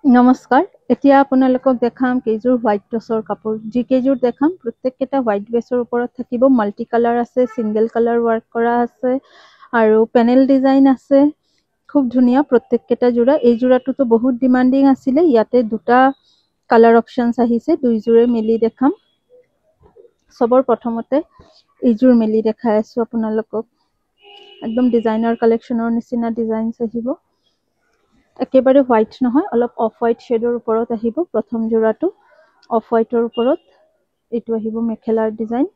নমস্কাৰ এতিয়া আপোনালোকক দেখাম কেইযোৰ হোৱাইট টছৰ কাপোৰ যি কেইযোৰ দেখাম প্ৰত্যেকটা হোৱাইট বেছৰ ওপৰত থাকিব মাল্টি কালাৰ আছে সিঙ্গেল কালাৰ ওয়াৰ্ক কৰা আছে আৰু পেনেল ডিজাইন আছে খুব ধুনীয়া প্ৰত্যেকটা জোৰা এই জোৰাটোতো বহুত ডিমান্ডিং আছিল ইয়াতে দুটা কালাৰ অপচনস আহিছে দুইজোৰে মিলি দেখাম সবৰ প্ৰথমতে এইজোৰ মিলি দেখাই আছো আপোনালোকক একদম ডিজাইনাৰ কালেকশনৰ নিচিনা ডিজাইনস আহিব একেবাৰে হোৱাইট নহয় অলপ অফ হোৱাইট শেডৰ ওপৰত আহিব প্ৰথম জোৰাটো অফ হোৱাইটৰ ওপৰত এইটো আহিব মেখেলাৰ ডিজাইন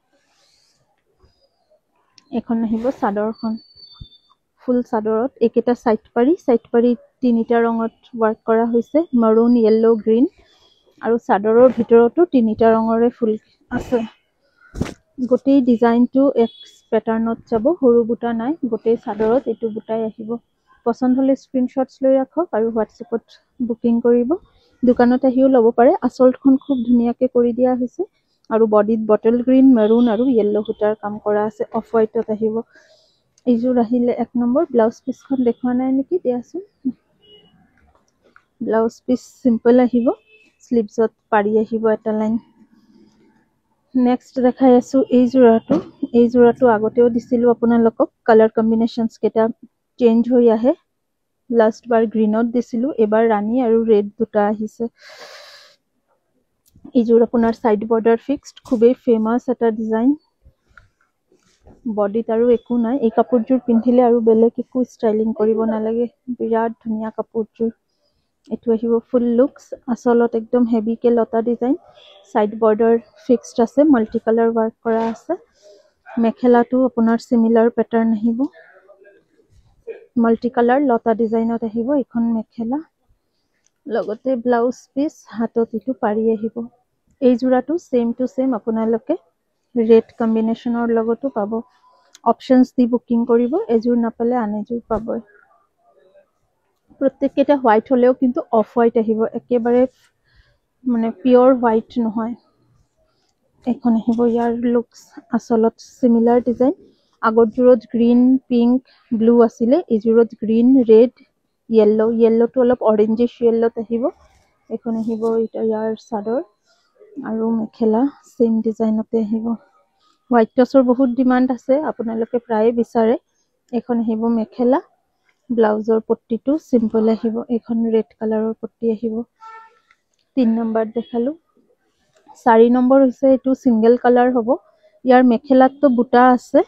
এখন আহিব চাদৰখন ফুল চাদৰত একেটা সাইড পাৰি তিনিটা ৰঙত ওয়াৰ্ক কৰা হৈছে মাৰুন ইয়েলো গ্ৰীন আৰু চাদৰৰ ভিতৰতো তিনিটা ৰঙৰে ফুল আছে গোটেই ডিজাইনটো এক প্যাটাৰ্ণত যাব সৰু বুটা নাই গোটেই চাদৰত এইটো বুটাই আহিব পছন্দ হলে স্ক্ৰিনশ্বটছ লৈ ৰাখক আৰু হোৱাটছএপত বুকিং কৰিব দোকানত আহিও ল'ব পাৰে আচলখন খুব ধুনীয়াকৈ কৰি দিয়া হৈছে আৰু বডিত বটল গ্ৰীণ মেৰুন আৰু ইয়েলো সূতাৰ কাম কৰা আছে অফ হোৱাইটত আহিব এইযোৰ আহিলে এক নম্বৰ ব্লাউজ পিছখন দেখুৱা নাই নেকি দিয়াচোন ব্লাউজ পিছ সিম্পল আহিব স্লিভছত পাৰি আহিব এটা লাইন নেক্সট দেখাই আছো এই জোৰাটো আগতেও দিছিলো আপোনালোকক কালাৰ কম্বিনেশনস কেটা চেঞ্জ হৈ আহে লাষ্ট বাৰ গ্ৰীনত দিছিলো এবাৰ ৰাণী আৰু ৰেড দুটা আহিছে এইযোৰ আপোনাৰ সাইড বৰ্ডাৰ ফিক্সড খুবেই ফেমাস এটা ডিজাইন বডিত আৰু একো নাই এই কাপোৰযোৰ পিন্ধিলে আৰু বেলেগ একো ষ্টাইলিং কৰিব নালাগে বিৰাট ধুনীয়া কাপোৰযোৰ এইটো আহিব ফুল লুকস আচলত একদম হেভিকে লতা ডিজাইন সাইড বৰ্ডাৰ ফিক্সড আছে মাল্টি কালাৰ ওয়াৰ্ক কৰা আছে মেখেলাটো আপোনাৰ সিমিলাৰ প্যাটাৰ্ন আহিব মাল্টি কালাৰ লতা ডিজাইনত আহিব এখন মেখেলা লগতে ব্লাউজ পিস হাতত ইটো পাৰি আহিব এই জোৰাটো সেম টু সেম আপোনালোকে ৰেড কম্বিনেশনৰ লগতো পাব অপশনস দি বুকিং কৰিব এজোৰ নাপালে আন এজোৰ পাব প্ৰত্যেকটা হোৱাইট হলেও কিন্তু অফ হোৱাইট আহিব একেবাৰে মানে পিওৰ হোৱাইট নহয় এখন আহিব ইয়াৰ লুকস আচলত সিমিলাৰ ডিজাইন আগৰ জোৰত গ্ৰীন পিংক ব্লু আছিলে এইজোৰত গ্ৰীন ৰেড ইয়েল্লোটো অলপ অৰেঞ্জিশ ইয়েল্লোত আহিব এখন আহিব এটা ইয়াৰ চাদৰ আৰু মেখেলা সেম ডিজাইনতে আহিব হোৱাইট টছৰ বহুত ডিমান্ড আছে আপোনালোকে প্ৰায় বিচাৰে এখন আহিব মেখেলা ব্লাউজৰ পট্টিটো সিম্পল আহিব এখন ৰেড কালাৰৰ পট্টি আহিব 3 নম্বৰ দেখালো 4 নম্বৰ হৈছে এটো সিঙ্গেল কালাৰ হ'ব ইয়াৰ মেখেলাতটো বুটা আছে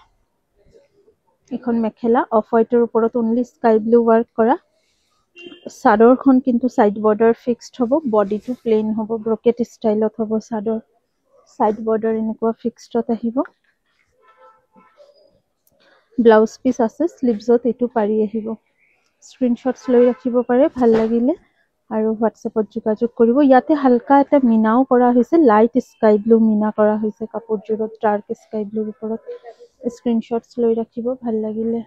এখন মেখেলা অফ হোৱাইটৰ ওপৰত অনলি স্কাই ব্লু ওয়াৰ্ক কৰা চাদৰখন কিন্তু সাইড বৰ্ডাৰ ফিক্সড হ'ব বডিটো প্লেন হ'ব ব্ৰকেট ষ্টাইলত হ'ব চাদৰ সাইড বৰ্ডাৰ এনেকুৱা ফিক্সডত আহিব ব্লাউজ পিস আছে স্লিভছত এটো পাৰি আহিব স্ক্ৰিনশ্বটছ লৈ ৰাখিব পাৰে ভাল লাগিলে আৰু হোৱাটছএপত যোগাযোগ কৰিব ইয়াতে হালকা এটা মিনাও কৰা হৈছে লাইট স্কাই ব্লু মিনা কৰা হৈছে কাপোৰজোৰত ডাৰ্ক স্কাই ব্লুৰ ওপৰত স্ক্ৰিনশ্বটছ লৈ ৰাখিব ভাল লাগিলে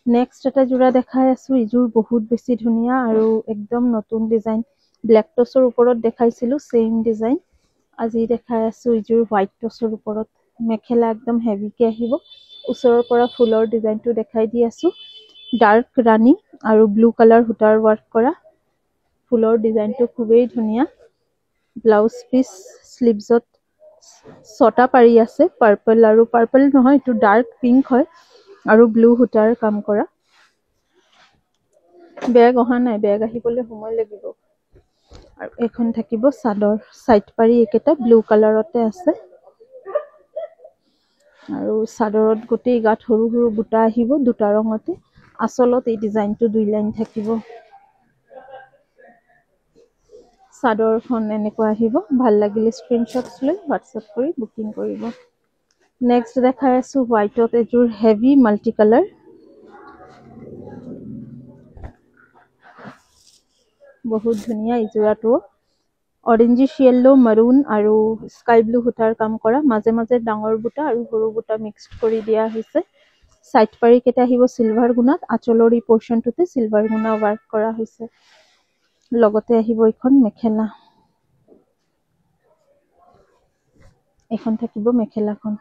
নেক্সট এটা জোৰা দেখাই আছো ইজোৰ বহুত বেছি ধুনীয়া আৰু একদম নতুন ডিজাইন ব্ল্যাক টছৰ ওপৰত দেখাইছিলো সেম ডিজাইন আজি দেখাই আছো ইজোৰ হোৱাইট টছৰ ওপৰত মেখেলা একদম হেভিকে আহিব ওচৰৰ পৰা ফুলৰ ডিজাইনটো দেখাই দি আছো ডাৰ্ক ৰাণী আৰু ব্লু কালাৰ সূতাৰ ওয়াৰ্ক কৰা ফুলৰ ডিজাইনটো খুবেই ধুনীয়া ব্লাউজ পিস স্লিভছত ছটা পাৰি আছে পাৰ্পল নহয় এটো ডাৰ্ক পিংক হয় আৰু ব্লু সূতাৰ কাম কৰা বেগ অহা নাই বেগ আহিবলৈ সময় লাগিব আৰু এখন থাকিব চাদৰ সাইড পাৰি একেটা ব্লু কালাৰতে আছে আৰু চাদৰত গোটেই গাত সৰু সৰু বুটা আহিব দুটা ৰঙতে আচলত এই ডিজাইনটো দুই লাইন থাকিব চাদৰখন এনেকুৱা আহিব ভাল লাগিলে স্ক্ৰিনশ্বটছ লৈ হোৱাটছএপ কৰি বুকিং কৰিব নেক্সট দেখাই আছো হোৱাইটত এজোৰ হেভি মাল্টি কালাৰ বহুত ধুনীয়া ইজোৰাটো অৰেঞ্জিশ ইয়েলো মাৰুন আৰু স্কাই ব্লু সূতাৰ কাম কৰা মাজে মাজে ডাঙৰ বুটা আৰু সৰু বুটা মিক্সড কৰি দিয়া হৈছে সাইড পাৰি কেটা আহিব সিলভাৰ গুণাত আঁচলৰ এই পোৰ্শনটোতে সিলভাৰ গুণা ওয়াৰ্ক কৰা হৈছে লগতে আহিব এখন মেখেলা এখন থাকিব মেখেলাখন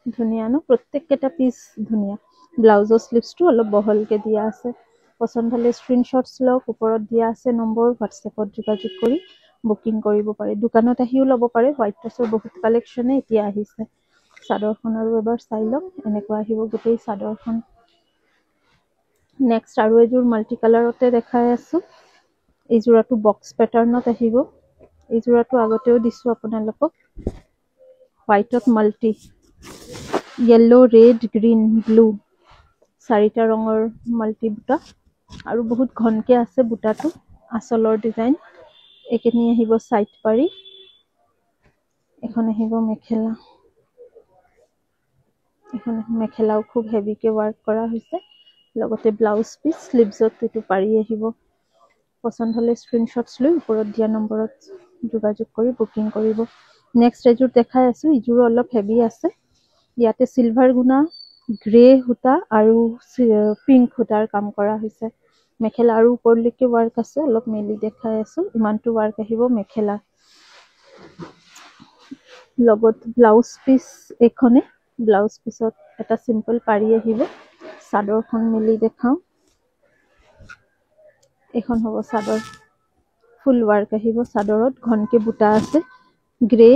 ধুনীয়া ন প্ৰত্যেকটা পিস ধুনীয়া ব্লাউজৰ স্লিভছটো অলপ বহলকে দিয়া আছে পছন্দ হ'লে স্ক্ৰীনশ্বটছ লওক, ওপৰত দিয়া আছে নম্বৰ, হোৱাটছএপত যোগাযোগ কৰি বুকিং কৰিব পাৰে। দোকানত আহিও ল'ব পাৰে। হোৱাইট টছৰ বহুত কালেকশ্যনে এতিয়া আহিছে। চাদৰখন আৰু এবাৰ চাই লওক, এনেকুৱা আহিব গোটেই চাদৰখন। নেক্সট আৰু এযোৰ মাল্টি কালাৰতে দেখাই আছো। এই যোৰাটো বক্স পেটাৰ্ণত আহিব। এই যোৰাটো আগতেও দিছো আপোনালোকক। হোৱাইটত multi, yellow, red, green, blue, 4টা ৰঙৰ মাল্টি বুটা আৰু বহুত ঘনকে আছে বুটাটো। আঁচলৰ ডিজাইন এইখিনি আহিব চাইড পাৰি। এখন আহিব মেখেলা। এখন মেখেলাও খুব হেভিকে ৱাৰ্ক কৰা হৈছে। লগতে ব্লাউজ পিচ, স্লিভছত এইটো পাৰি আহিব। পচন্দ হ'লে স্ক্ৰীনশ্বটছ লৈ ওপৰত দিয়া নম্বৰত যোগাযোগ কৰি বুকিং কৰিব। নেক্সট এযোৰ দেখাই আছো। ইযোৰো অলপ হেভি আছে। ইয়াতে চিলভাৰ গুণা, গ্ৰে সূতা আৰু পিংক সূতাৰ কাম কৰা হৈছে। মেখেলা আৰু ওপৰলৈকে ৱাৰ্ক আছে। অলপ মেলি দেখাই আছো। ইমানটো ৱাৰ্ক আহিব মেখেলা। লগত ব্লাউজ পিচ এইখনে। ব্লাউজ পিছত এটা চিম্পল পাৰি আহিব। চাদৰখন মেলি দেখাও। এখন হ'ব চাদৰ। ফুল ৱাৰ্ক আহিব চাদৰত। ঘনকে বুটা আছে। গ্ৰে,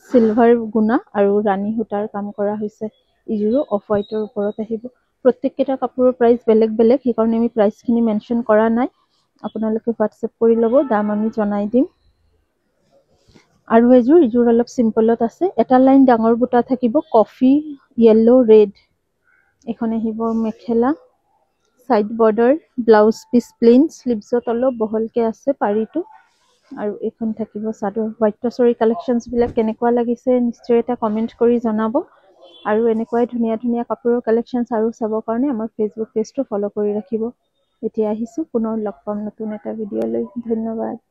চিলভাৰ গুণা আৰু ৰাণী সূতাৰ কাম কৰা হৈছে। ইযোৰো অফ হোৱাইটৰ ওপৰত আহিব। প্ৰত্যেককেইটা কাপোৰৰ প্ৰাইচ বেলেগ বেলেগ, সেইকাৰণে আমি প্ৰাইচখিনি মেনশ্যন কৰা নাই। আপোনালোকে হোৱাটছএপ কৰি ল'ব, দাম আমি জনাই দিম। আৰু ইযোৰ অলপ চিম্পলত আছে। এটা লাইন ডাঙৰ বুটা থাকিব, কফি, য়েল্লো, ৰেড। এখন আহিব mekhela, side border, blouse piece plain, স্লিভছত অলপ বহলকে আছে পাৰিটো। আৰু এইখন থাকিব চাদৰ। হোৱাইট টছৰ এই কালেকশ্যনছবিলাক কেনেকুৱা লাগিছে নিশ্চয় এটা কমেণ্ট কৰি জনাব। আৰু এনেকুৱাই ধুনীয়া ধুনীয়া কাপোৰৰ কালেকশ্যনছ আৰু চাবৰ কাৰণে আমাৰ ফেচবুক পেজটো ফ'ল' কৰি ৰাখিব। এতিয়া আহিছোঁ, পুনৰ লগ পাম নতুন এটা ভিডিঅ'লৈ। ধন্যবাদ।